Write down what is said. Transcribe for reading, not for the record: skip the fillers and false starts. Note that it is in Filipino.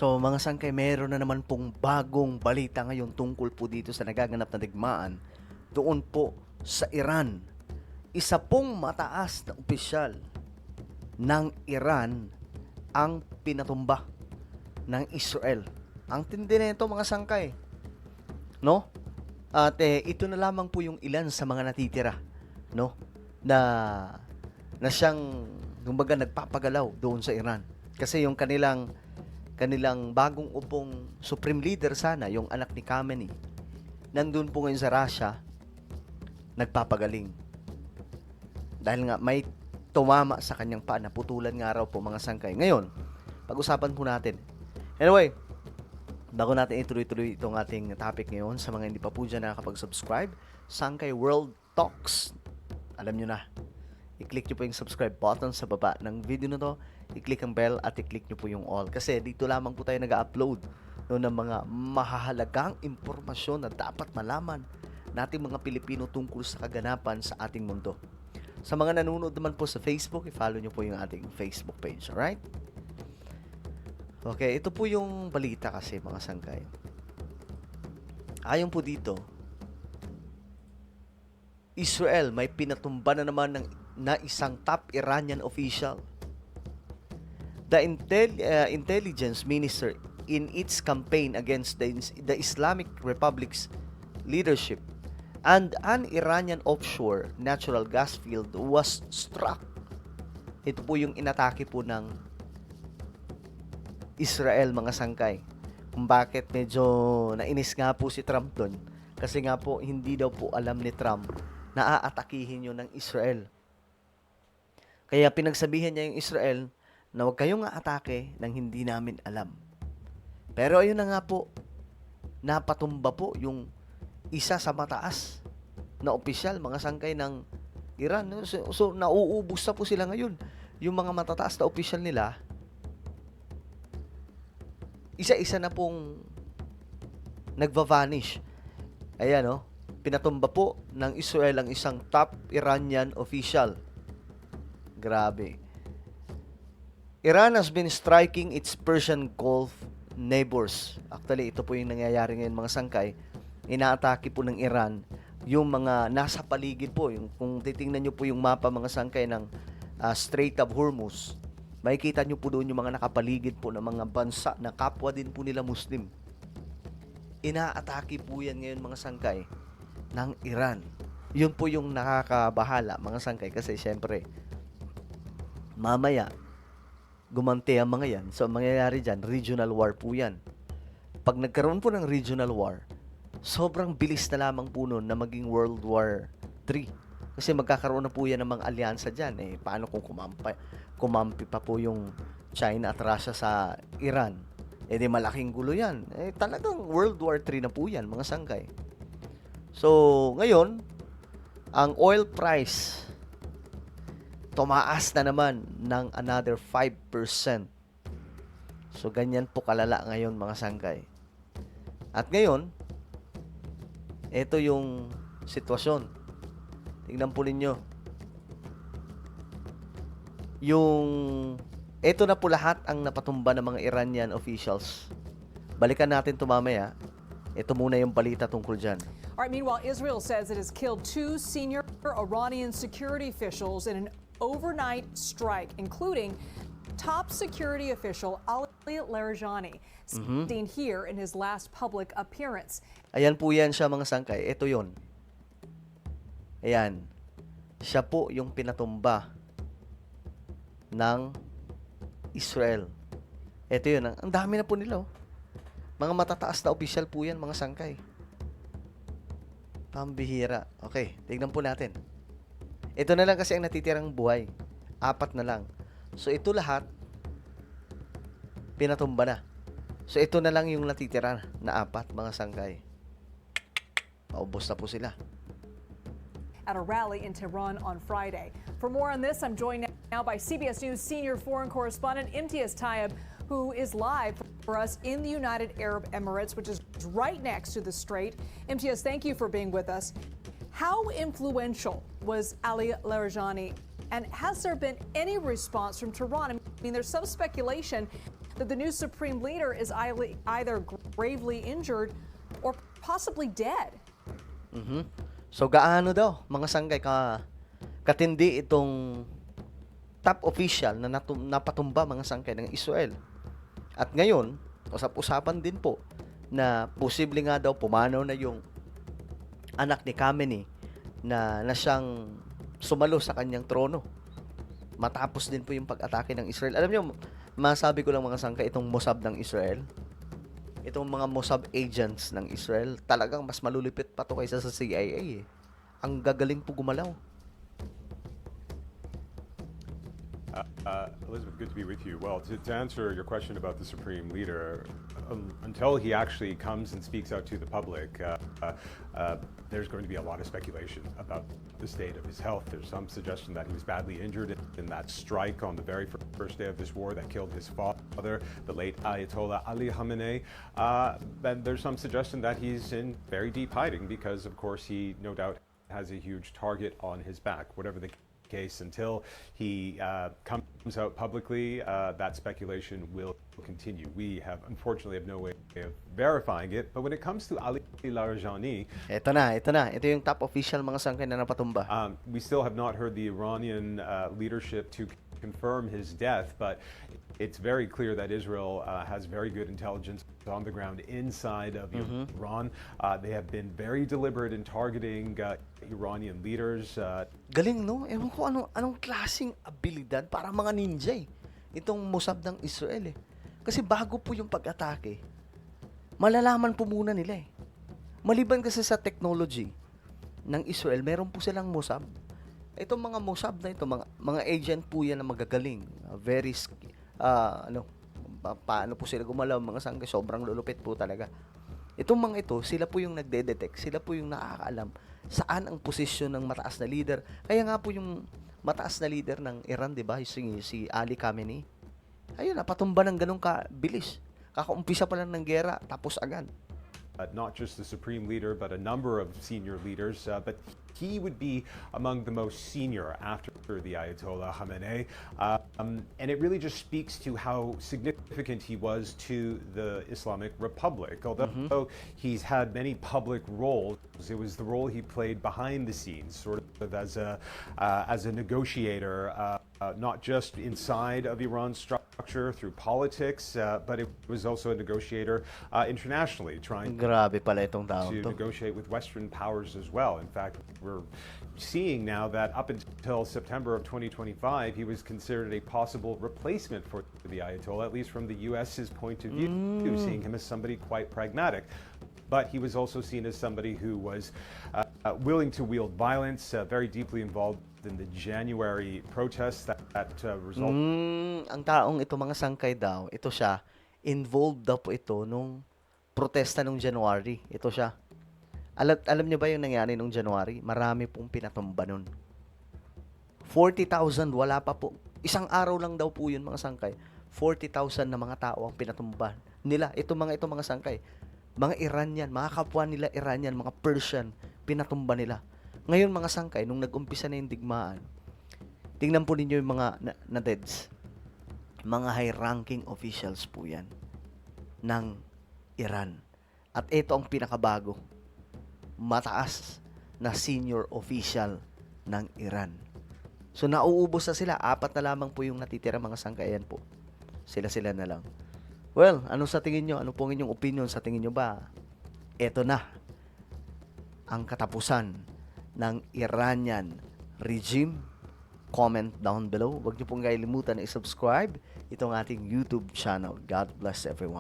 So mga sangkay, meron na naman pong bagong balita ngayon tungkol po dito sa nagaganap na digmaan doon po sa Iran. Isa pong mataas na opisyal ng Iran ang pinatumba ng Israel. Ang tindi nito mga sangkay, no? At ito na lamang po yung ilan sa mga natitira, no? Na siyang kumbaga nagpapagalaw doon sa Iran. Kasi yung kanilang bagong upong supreme leader sana, yung anak ni Khamenei, nandun po ngayon sa Russia, nagpapagaling. Dahil nga may tumama sa kanyang paa, naputulan nga raw po mga sangkay. Ngayon, pag-usapan po natin. Anyway, bago natin ituloy-tuloy itong ating topic ngayon, sa mga hindi pa po dyan nakakapag-subscribe, Sangkay World Talks, alam nyo na, i-click nyo po yung subscribe button sa baba ng video na to, i-click ang bell at i-click nyo po yung all. Kasi dito lamang po tayo nag-upload ng mga mahahalagang impormasyon na dapat malaman nating mga Pilipino tungkol sa kaganapan sa ating mundo. Sa mga nanonood naman po sa Facebook, i-follow nyo po yung ating Facebook page, alright? Okay, ito po yung balita kasi mga sangkay. Ayon po dito, Israel may pinatumba na naman na isang top Iranian official. The intelligence minister in its campaign against the Islamic Republic's leadership and an Iranian offshore natural gas field was struck. Ito po yung inatake po ng Israel mga sangkay. Kung bakit medyo nainis nga po si Trump doon. Kasi nga po hindi daw po alam ni Trump na aatakihin yun ng Israel. Kaya pinagsabihan niya yung Israel na huwag kayong atake nang hindi namin alam. Pero ayun na nga po, napatumba po yung isa sa mataas na opisyal, mga sangkay ng Iran. So nauubos na po sila ngayon. Yung mga matataas na opisyal nila, isa-isa na pong nagva-vanish. Ayan, no? Pinatumba po ng Israel ang isang top Iranian official. Grabe. Iran has been striking its Persian Gulf neighbors. Actually, ito po yung nangyayari ngayon mga sangkay. Inaatake po ng Iran yung mga nasa paligid po. Yung, kung titingnan nyo po yung mapa mga sangkay ng Strait of Hormuz, makikita nyo po doon yung mga nakapaligid po ng mga bansa na kapwa din po nila Muslim. Inaatake po yan ngayon mga sangkay ng Iran. Yun po yung nakakabahala mga sangkay kasi syempre mamaya gumanti ang mga yan. So, ang mangyayari dyan, regional war po yan. Pag nagkaroon po ng regional war, sobrang bilis na lamang po nun na maging World War III. Kasi magkakaroon na po yan ng mga alyansa dyan. Paano kung kumampi pa po yung China at Russia sa Iran? Di malaking gulo yan. Talagang World War III na po yan, mga sangkay. So, ngayon, ang oil price tumaas na naman ng another 5%. So, ganyan po kalala ngayon mga sangkay. At ngayon, ito yung sitwasyon. Tingnan po ninyo. Ito na po lahat ang napatumba ng mga Iranian officials. Balikan natin ito mamaya. Ito muna yung balita tungkol dyan. All right, meanwhile, Israel says it has killed 2 senior Iranian security officials in an overnight strike, including top security official Ali Larijani, seen here in his last public appearance. Ayan po yan siya mga sangkay. Ito yon. Ayan. Siya po yung pinatumba ng Israel. Ito yun. Ang dami na po nila. Mga matataas na opisyal po yan mga sangkay. Pambihira. Okay, tignan po natin. Ito na lang kasi ang natitirang buhay. 4 na lang. So, ito lahat, pinatumba na. So, ito na lang yung natitira na 4, mga sangkay. Maubos na po sila. At a rally in Tehran on Friday. For more on this, I'm joined now by CBS News senior foreign correspondent Imtiaz Tyab, who is live for us in the United Arab Emirates, which is right next to the strait. Imtiaz, thank you for being with us. How influential was Ali Larijani, and has there been any response from Tehran? I mean, there's some speculation that the new supreme leader is either gravely injured or possibly dead. So gaano daw mga sangkay katindi itong top official na napatumba mga sangkay ng Israel. At ngayon, usap-usapan din po na posible nga daw pumanaw na yung anak ni Khamenei na siyang sumalo sa kanyang trono. Matapos din po yung pag-atake ng Israel. Alam niyo, masabi ko lang mga sangkay, itong Mossad ng Israel, itong mga Mossad agents ng Israel, talagang mas malulupit pa to kaysa sa CIA eh. Ang gagaling po gumalaw. Elizabeth, good to be with you. Well, to answer your question about the Supreme Leader, until he actually comes and speaks out to the public, there's going to be a lot of speculation about the state of his health. There's some suggestion that he was badly injured in that strike on the very first day of this war that killed his father, the late Ayatollah Ali Khamenei. And there's some suggestion that he's in very deep hiding because, of course, he no doubt has a huge target on his back. Whatever the case, until he comes out publicly, that speculation will continue. We unfortunately have no way of verifying it, but when it comes to Ali Larijani, Ito na. Ito yung top official mga sangkay na napatumba. we still have not heard the Iranian leadership to confirm his death, but it's very clear that Israel has very good intelligence on the ground inside of Iran. They have been very deliberate in targeting Iranian leaders. Galing, no? Ewan ko anong klaseng abilidad para mga ninja eh. Itong Mossad ng Israel eh. Kasi bago po yung pag-atake, malalaman po muna nila eh. Maliban kasi sa technology ng Israel, meron po silang Mossad. Itong mga Mossad na ito, mga agent po yan na magagaling. Very, paano po sila gumalaw, mga sangkay, sobrang lulupit po talaga. Itong mga ito, sila po yung nagde-detect, sila po yung nakakaalam saan ang posisyon ng mataas na leader. Kaya nga po yung mataas na leader ng Iran, di ba, si Ali Khamenei. Ayun, napatumba ng ganun kabilis. Kakaumpisa pa lang ng gera, tapos agad. Not just the supreme leader, but a number of senior leaders. But he would be among the most senior after the Ayatollah Khamenei. And it really just speaks to how significant he was to the Islamic Republic. Although he's had many public roles, it was the role he played behind the scenes, sort of as a negotiator, not just inside of Iran's structure through politics, but it was also a negotiator internationally, trying Grabe pala itong taong to to. negotiate with Western powers as well. In fact, we're seeing now that up until September of 2025, he was considered a possible replacement for the Ayatollah, at least from the U.S.'s point of view, seeing him as somebody quite pragmatic. But he was also seen as somebody who was willing to wield violence, very deeply involved in the January protests that resulted. Ang taong ito mga sangkay daw, ito siya, involved daw po ito nung protesta nung January. Ito siya. Alam niyo ba yung nangyari nung January? Marami pong pinatumba nun. 40,000, wala pa po. Isang araw lang daw po yun mga sangkay. 40,000 na mga tao ang pinatumba nila. Ito mga sangkay. Mga Iranian, mga kapwa nila Iranian, mga Persian, pinatumba nila. Ngayon mga sangkay, nung nag-umpisa na yung digmaan, tingnan po ninyo yung mga na-deads. Mga high-ranking officials po yan ng Iran. At ito ang pinakabago. Mataas na senior official ng Iran. So nauubos na sila. 4 na lamang po yung natitira mga sangkayan po. Sila na lang. Well, ano sa tingin nyo? Ano po ang inyong opinion? Sa tingin nyo ba, eto na ang katapusan ng Iranian regime? Comment down below. Huwag nyo pong kalimutan na i-subscribe itong ating YouTube channel. God bless everyone.